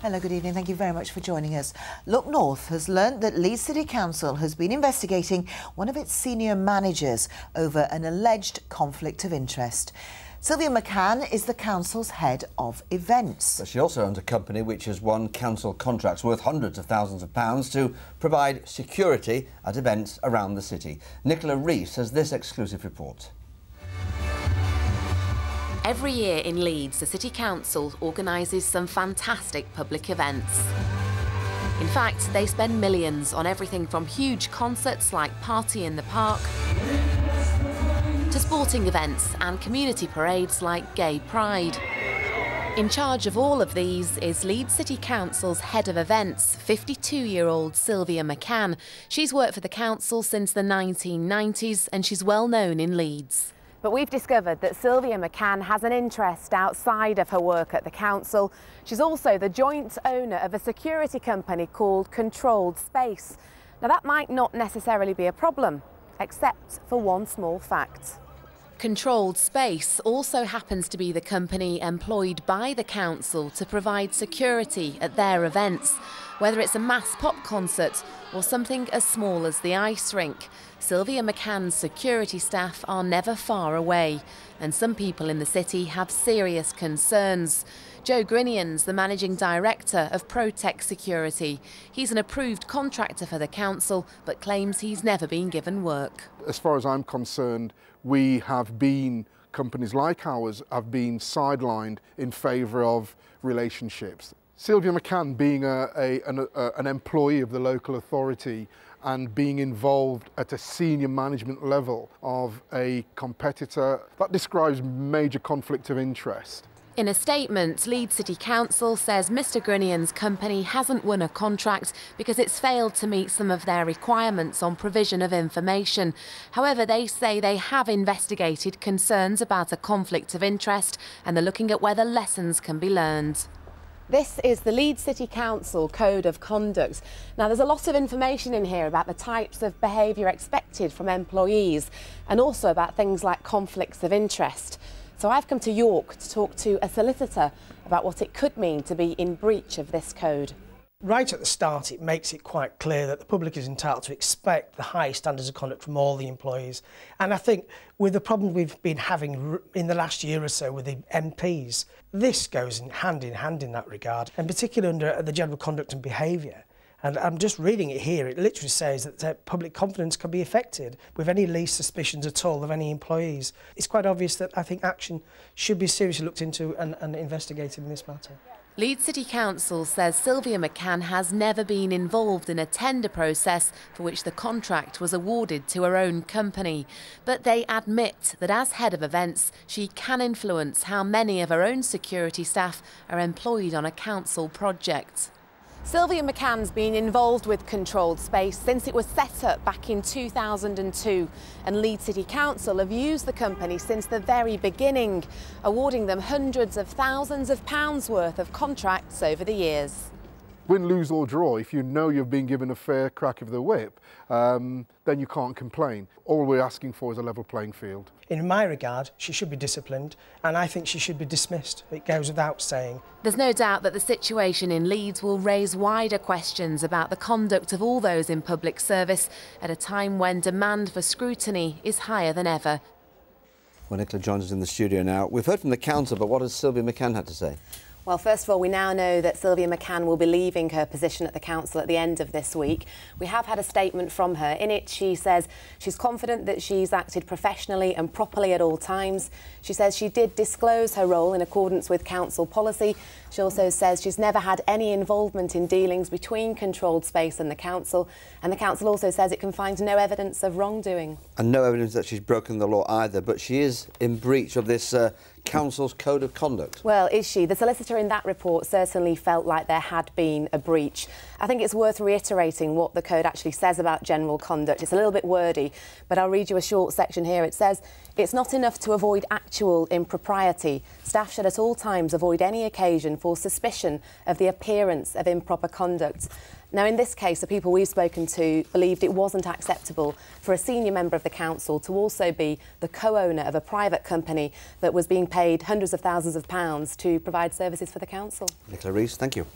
Hello, good evening. Thank you very much for joining us. Look North has learnt that Leeds City Council has been investigating one of its senior managers over an alleged conflict of interest. Sylvia McCann is the council's head of events. But she also owns a company which has won council contracts worth hundreds of thousands of pounds to provide security at events around the city. Nicola Rees has this exclusive report. Every year in Leeds, the City Council organises some fantastic public events. In fact, they spend millions on everything from huge concerts like Party in the Park to sporting events and community parades like Gay Pride. In charge of all of these is Leeds City Council's head of events, 52-year-old Sylvia McCann. She's worked for the council since the 1990s and she's well known in Leeds. But we've discovered that Sylvia McCann has an interest outside of her work at the council. She's also the joint owner of a security company called Controlled Space. Now that might not necessarily be a problem, except for one small fact. Controlled Space also happens to be the company employed by the council to provide security at their events, whether it's a mass pop concert or something as small as the ice rink. Sylvia McCann's security staff are never far away, and some people in the city have serious concerns. Joe Grinian's the managing director of Protec Security. He's an approved contractor for the council, but claims he's never been given work. As far as I'm concerned, companies like ours have been sidelined in favour of relationships. Sylvia McCann being an employee of the local authority and being involved at a senior management level of a competitor, that describes major conflict of interest. In a statement, Leeds City Council says Mr Grinian's company hasn't won a contract because it's failed to meet some of their requirements on provision of information. However, they say they have investigated concerns about a conflict of interest and they're looking at whether lessons can be learned. This is the Leeds City Council Code of Conduct. Now, there's a lot of information in here about the types of behaviour expected from employees and also about things like conflicts of interest. So I've come to York to talk to a solicitor about what it could mean to be in breach of this code. Right at the start, it makes it quite clear that the public is entitled to expect the highest standards of conduct from all the employees. And I think with the problem we've been having in the last year or so with the MPs, this goes hand in hand in that regard, and particularly under the general conduct and behaviour. And I'm just reading it here, it literally says that public confidence can be affected with any least suspicions at all of any employees. It's quite obvious that I think action should be seriously looked into and investigated in this matter. Leeds City Council says Sylvia McCann has never been involved in a tender process for which the contract was awarded to her own company. But they admit that as head of events, she can influence how many of her own security staff are employed on a council project. Sylvia McCann's been involved with Controlled Space since it was set up back in 2002, and Leeds City Council have used the company since the very beginning, awarding them hundreds of thousands of pounds worth of contracts over the years. Win, lose or draw, if you know you've been given a fair crack of the whip, then you can't complain. All we're asking for is a level playing field. In my regard, she should be disciplined, and I think she should be dismissed. It goes without saying. There's no doubt that the situation in Leeds will raise wider questions about the conduct of all those in public service at a time when demand for scrutiny is higher than ever. Well, Nicola joins us in the studio now. We've heard from the council, but what has Sylvia McCann had to say? Well, first of all, we now know that Sylvia McCann will be leaving her position at the council at the end of this week. We have had a statement from her. In it, she says she's confident that she's acted professionally and properly at all times. She says she did disclose her role in accordance with council policy. She also says she's never had any involvement in dealings between Controlled Space and the council also says it can find no evidence of wrongdoing. And no evidence that she's broken the law either, but she is in breach of this council's code of conduct. Well, is she? The solicitor in that report certainly felt like there had been a breach. I think it's worth reiterating what the code actually says about general conduct. It's a little bit wordy, but I'll read you a short section here. It says, it's not enough to avoid actual impropriety. Staff should at all times avoid any occasion for suspicion of the appearance of improper conduct. Now, in this case, the people we've spoken to believed it wasn't acceptable for a senior member of the council to also be the co-owner of a private company that was being paid hundreds of thousands of pounds to provide services for the council. Nicola Rees, thank you.